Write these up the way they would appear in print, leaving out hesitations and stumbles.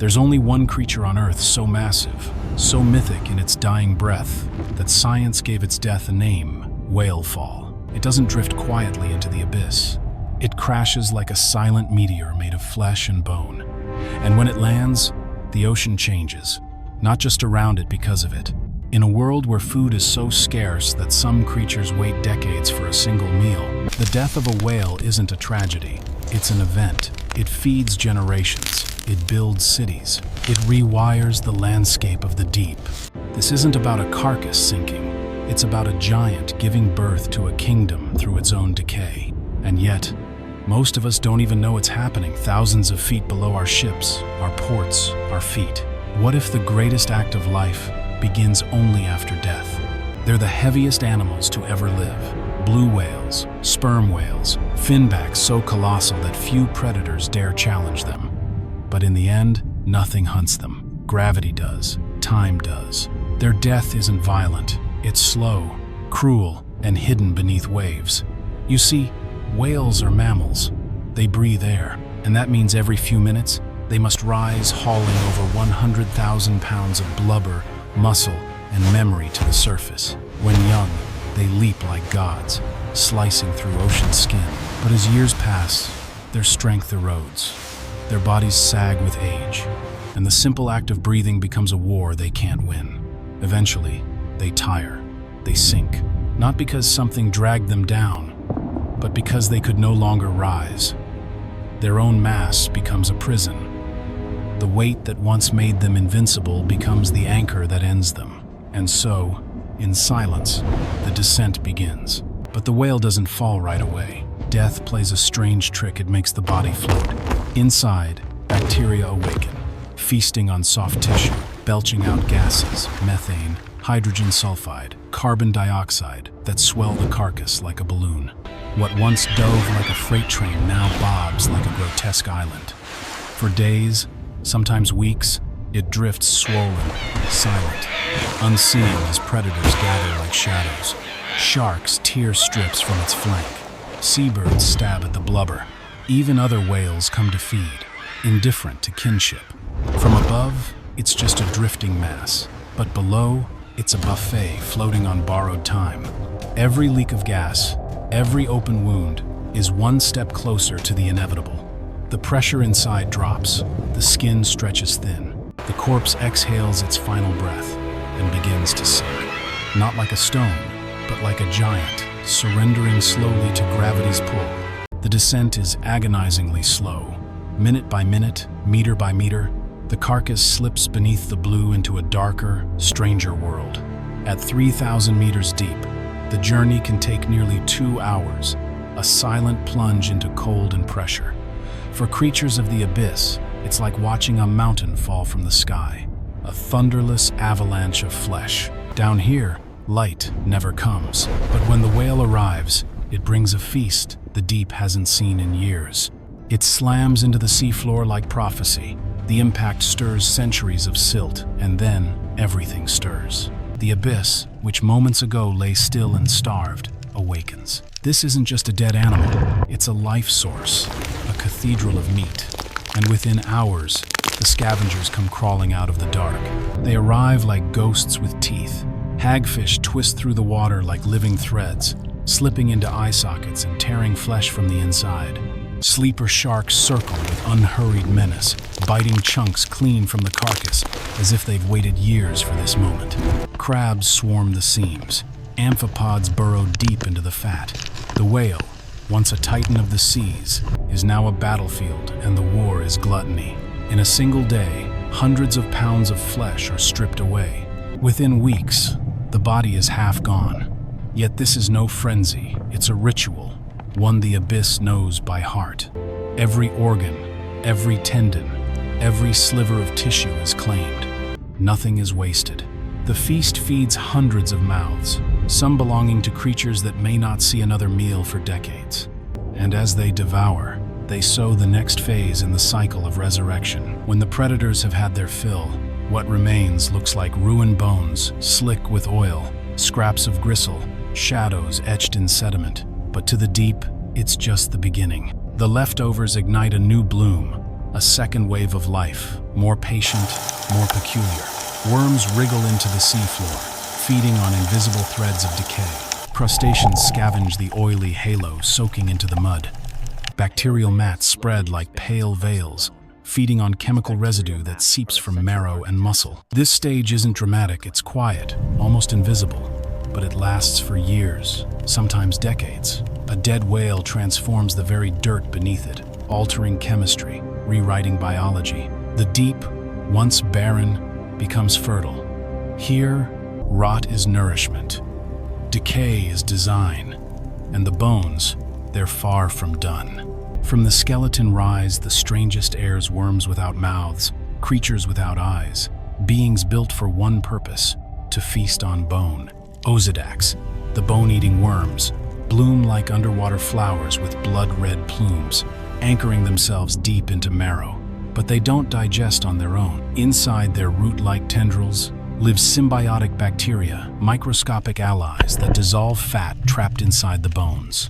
There's only one creature on Earth so massive, so mythic in its dying breath, that science gave its death a name: whalefall. It doesn't drift quietly into the abyss. It crashes like a silent meteor made of flesh and bone. And when it lands, the ocean changes, not just around it because of it. In a world where food is so scarce that some creatures wait decades for a single meal, the death of a whale isn't a tragedy. It's an event. It feeds generations. It builds cities. It rewires the landscape of the deep. This isn't about a carcass sinking. It's about a giant giving birth to a kingdom through its own decay. And yet, most of us don't even know it's happening thousands of feet below our ships, our ports, our feet. What if the greatest act of life begins only after death? They're the heaviest animals to ever live. Blue whales, sperm whales, finbacks so colossal that few predators dare challenge them. But in the end, nothing hunts them. Gravity does. Time does. Their death isn't violent. It's slow, cruel, and hidden beneath waves. You see, whales are mammals. They breathe air, and that means every few minutes, they must rise hauling over 100,000 pounds of blubber, muscle, and memory to the surface. When young, they leap like gods, slicing through ocean skin. But as years pass, their strength erodes. Their bodies sag with age, and the simple act of breathing becomes a war they can't win. Eventually, they tire, they sink, not because something dragged them down, but because they could no longer rise. Their own mass becomes a prison. The weight that once made them invincible becomes the anchor that ends them. And so, in silence, the descent begins. But the whale doesn't fall right away. Death plays a strange trick. It makes the body float. Inside, bacteria awaken, feasting on soft tissue, belching out gases, methane, hydrogen sulfide, carbon dioxide, that swell the carcass like a balloon. What once dove like a freight train now bobs like a grotesque island. For days, sometimes weeks, it drifts swollen, silent, unseen as predators gather like shadows. Sharks tear strips from its flank. Seabirds stab at the blubber. Even other whales come to feed, indifferent to kinship. From above, it's just a drifting mass, but below, it's a buffet floating on borrowed time. Every leak of gas, every open wound, is one step closer to the inevitable. The pressure inside drops, the skin stretches thin, the corpse exhales its final breath and begins to sink. Not like a stone, but like a giant, surrendering slowly to gravity's pull. The descent is agonizingly slow. Minute by minute, meter by meter, the carcass slips beneath the blue into a darker, stranger world. At 3,000 meters deep, the journey can take nearly 2 hours, a silent plunge into cold and pressure. For creatures of the abyss, it's like watching a mountain fall from the sky, a thunderless avalanche of flesh. Down here, light never comes, but when the whale arrives, it brings a feast the deep hasn't seen in years. It slams into the seafloor like prophecy. The impact stirs centuries of silt, and then everything stirs. The abyss, which moments ago lay still and starved, awakens. This isn't just a dead animal, it's a life source, a cathedral of meat. And within hours, the scavengers come crawling out of the dark. They arrive like ghosts with teeth. Hagfish twist through the water like living threads, slipping into eye sockets and tearing flesh from the inside. Sleeper sharks circle with unhurried menace, biting chunks clean from the carcass, as if they've waited years for this moment. Crabs swarm the seams. Amphipods burrow deep into the fat. The whale, once a titan of the seas, is now a battlefield, and the war is gluttony. In a single day, hundreds of pounds of flesh are stripped away. Within weeks, the body is half gone. Yet this is no frenzy, it's a ritual, one the abyss knows by heart. Every organ, every tendon, every sliver of tissue is claimed. Nothing is wasted. The feast feeds hundreds of mouths, some belonging to creatures that may not see another meal for decades. And as they devour, they sow the next phase in the cycle of resurrection. When the predators have had their fill, what remains looks like ruined bones, slick with oil, scraps of gristle, shadows etched in sediment. But to the deep, it's just the beginning. The leftovers ignite a new bloom, A second wave of life, more patient, more peculiar. Worms wriggle into the seafloor, feeding on invisible threads of decay. Crustaceans scavenge the oily halo soaking into the mud. Bacterial mats spread like pale veils, feeding on chemical residue that seeps from marrow and muscle. This stage isn't dramatic, it's quiet, almost invisible, but it lasts for years, sometimes decades. A dead whale transforms the very dirt beneath it, altering chemistry, rewriting biology. The deep, once barren, becomes fertile. Here, rot is nourishment, decay is design, and the bones, they're far from done. From the skeleton rise the strangest heirs, worms without mouths, creatures without eyes, beings built for one purpose, to feast on bone. Osedax, the bone-eating worms, bloom like underwater flowers with blood-red plumes, anchoring themselves deep into marrow. But they don't digest on their own. Inside their root-like tendrils live symbiotic bacteria, microscopic allies that dissolve fat trapped inside the bones.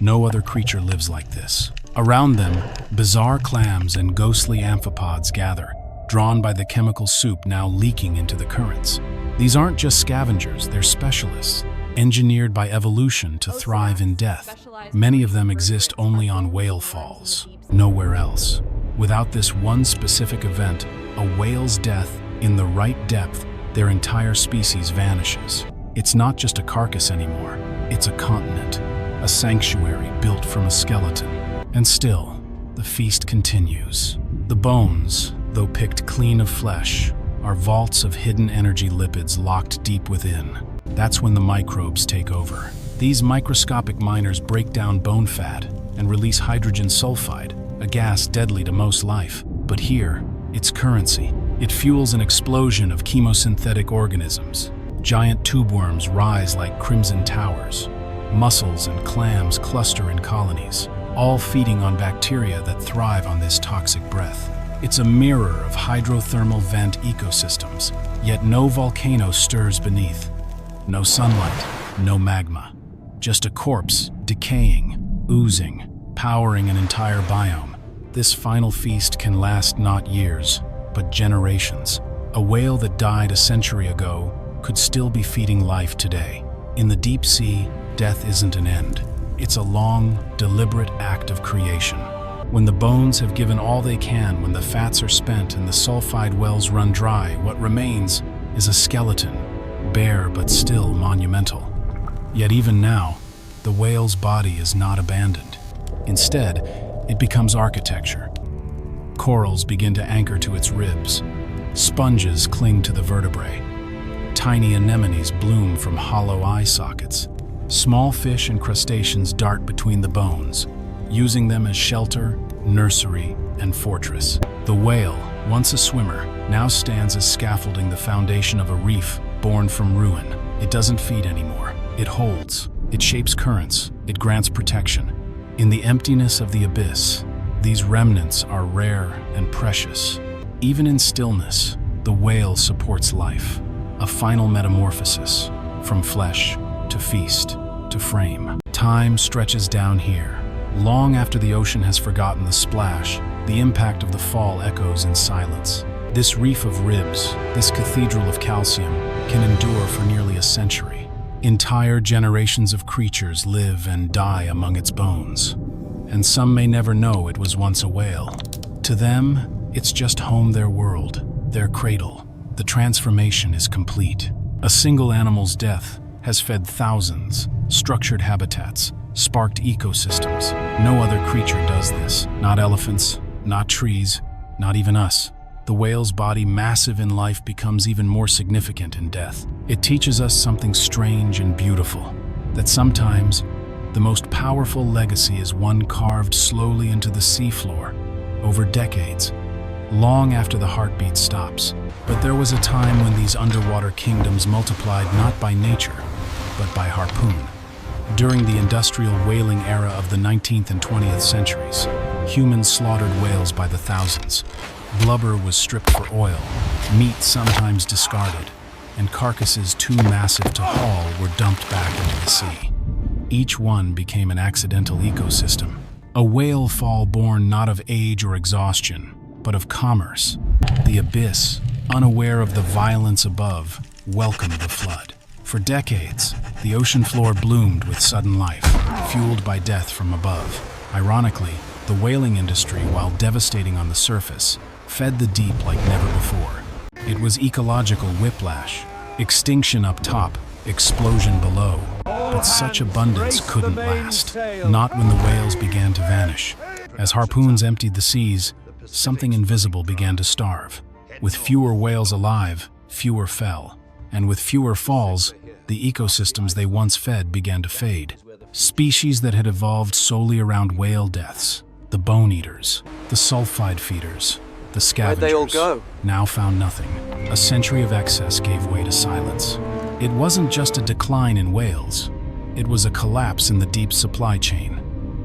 No other creature lives like this. Around them, bizarre clams and ghostly amphipods gather, drawn by the chemical soup now leaking into the currents. These aren't just scavengers, they're specialists, engineered by evolution to thrive in death. Many of them exist only on whale falls, nowhere else. Without this one specific event, a whale's death, in the right depth, their entire species vanishes. It's not just a carcass anymore, it's a continent, a sanctuary built from a skeleton. And still, the feast continues. The bones, though picked clean of flesh, are vaults of hidden energy lipids locked deep within. That's when the microbes take over. These microscopic miners break down bone fat and release hydrogen sulfide, a gas deadly to most life. But here, it's currency. It fuels an explosion of chemosynthetic organisms. Giant tube worms rise like crimson towers. Mussels and clams cluster in colonies, all feeding on bacteria that thrive on this toxic breath. It's a mirror of hydrothermal vent ecosystems, yet no volcano stirs beneath. No sunlight, no magma. Just a corpse, decaying, oozing, powering an entire biome. This final feast can last not years, but generations. A whale that died a century ago could still be feeding life today. In the deep sea, death isn't an end. It's a long, deliberate act of creation. When the bones have given all they can, when the fats are spent and the sulfide wells run dry, what remains is a skeleton, bare but still monumental. Yet even now, the whale's body is not abandoned. Instead, it becomes architecture. Corals begin to anchor to its ribs. Sponges cling to the vertebrae. Tiny anemones bloom from hollow eye sockets. Small fish and crustaceans dart between the bones, using them as shelter, nursery, and fortress. The whale, once a swimmer, now stands as scaffolding, the foundation of a reef born from ruin. It doesn't feed anymore. It holds. It shapes currents. It grants protection. In the emptiness of the abyss, these remnants are rare and precious. Even in stillness, the whale supports life, a final metamorphosis, from flesh to feast to frame. Time stretches down here. Long after the ocean has forgotten the splash, the impact of the fall echoes in silence. This reef of ribs, this cathedral of calcium, can endure for nearly a century. Entire generations of creatures live and die among its bones. And some may never know it was once a whale. To them, it's just home, their world, their cradle. The transformation is complete. A single animal's death has fed thousands, structured habitats, sparked ecosystems. No other creature does this. Not elephants, not trees, not even us. The whale's body, massive in life, becomes even more significant in death. It teaches us something strange and beautiful, that sometimes the most powerful legacy is one carved slowly into the seafloor, over decades, long after the heartbeat stops. But there was a time when these underwater kingdoms multiplied not by nature, but by harpoon. During the industrial whaling era of the 19th and 20th centuries, humans slaughtered whales by the thousands. Blubber was stripped for oil, meat sometimes discarded, and carcasses too massive to haul were dumped back into the sea. Each one became an accidental ecosystem, a whale fall born not of age or exhaustion, but of commerce. The abyss, unaware of the violence above, welcomed the flood. For decades, the ocean floor bloomed with sudden life, fueled by death from above. Ironically, the whaling industry, while devastating on the surface, fed the deep like never before. It was ecological whiplash, extinction up top, explosion below. But such abundance couldn't last, not when the whales began to vanish. As harpoons emptied the seas, something invisible began to starve. With fewer whales alive, fewer fell. And with fewer falls, the ecosystems they once fed began to fade. Species that had evolved solely around whale deaths, the bone eaters, the sulfide feeders, the scavengers, where'd they all go? Now found nothing. A century of excess gave way to silence. It wasn't just a decline in whales, it was a collapse in the deep supply chain.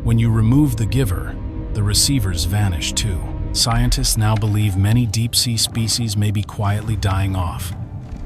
When you remove the giver, the receivers vanish too. Scientists now believe many deep-sea species may be quietly dying off,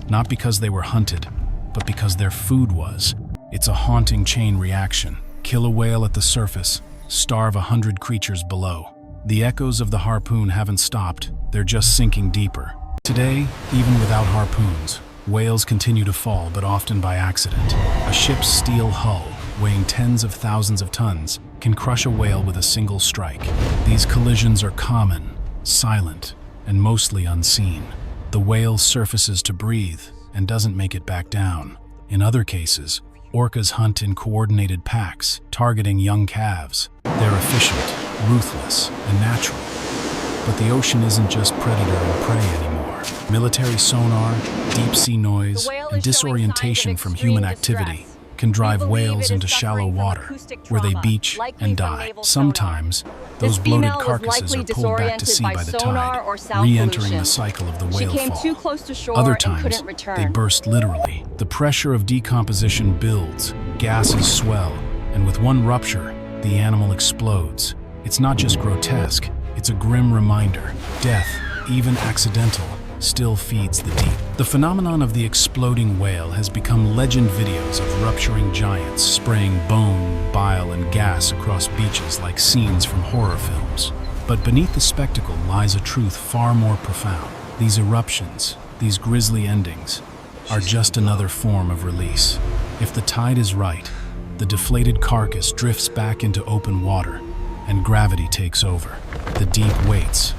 not because they were hunted, but because their food was. It's a haunting chain reaction. Kill a whale at the surface, starve 100 creatures below. The echoes of the harpoon haven't stopped, they're just sinking deeper. Today, even without harpoons, whales continue to fall, but often by accident. A ship's steel hull, weighing tens of thousands of tons, can crush a whale with a single strike. These collisions are common, silent, and mostly unseen. The whale surfaces to breathe and doesn't make it back down. In other cases, orcas hunt in coordinated packs, targeting young calves. They're efficient, ruthless, and natural. But the ocean isn't just predator and prey anymore. Military sonar, deep-sea noise, and disorientation from human activity can drive whales into shallow water, where they beach and die. Sometimes, those bloated carcasses are pulled back to sea by the tide, re-entering the cycle of the whale fall. Other times, they burst literally. The pressure of decomposition builds, gases swell, and with one rupture, the animal explodes. It's not just grotesque, it's a grim reminder. Death, even accidental, still feeds the deep. The phenomenon of the exploding whale has become legend. Videos of rupturing giants spraying bone, bile, and gas across beaches like scenes from horror films. But beneath the spectacle lies a truth far more profound. These eruptions, these grisly endings, are just another form of release. If the tide is right, the deflated carcass drifts back into open water, and gravity takes over. The deep waits,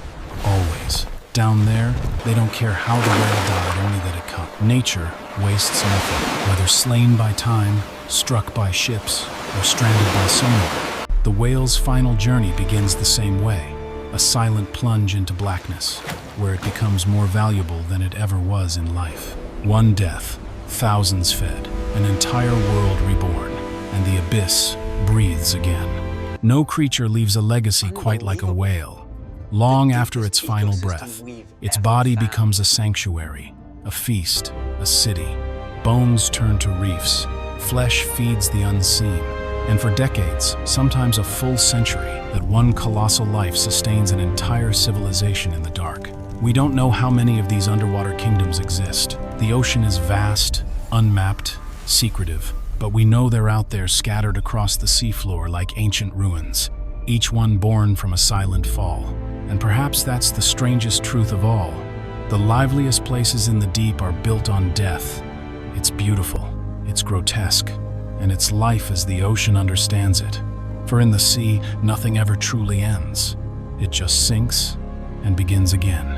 always. Down there, they don't care how the whale died, only that it comes. Nature wastes nothing, whether slain by time, struck by ships, or stranded by sonar. The whale's final journey begins the same way, a silent plunge into blackness, where it becomes more valuable than it ever was in life. One death, thousands fed, an entire world reborn, and the abyss breathes again. No creature leaves a legacy quite like a whale. Long after its final breath, its body becomes a sanctuary, a feast, a city. Bones turn to reefs, flesh feeds the unseen, and for decades, sometimes a full century, that one colossal life sustains an entire civilization in the dark. We don't know how many of these underwater kingdoms exist. The ocean is vast, unmapped, secretive, but we know they're out there scattered across the seafloor like ancient ruins, each one born from a silent fall. And perhaps that's the strangest truth of all. The liveliest places in the deep are built on death. It's beautiful, it's grotesque, and it's life as the ocean understands it. For in the sea, nothing ever truly ends. It just sinks and begins again.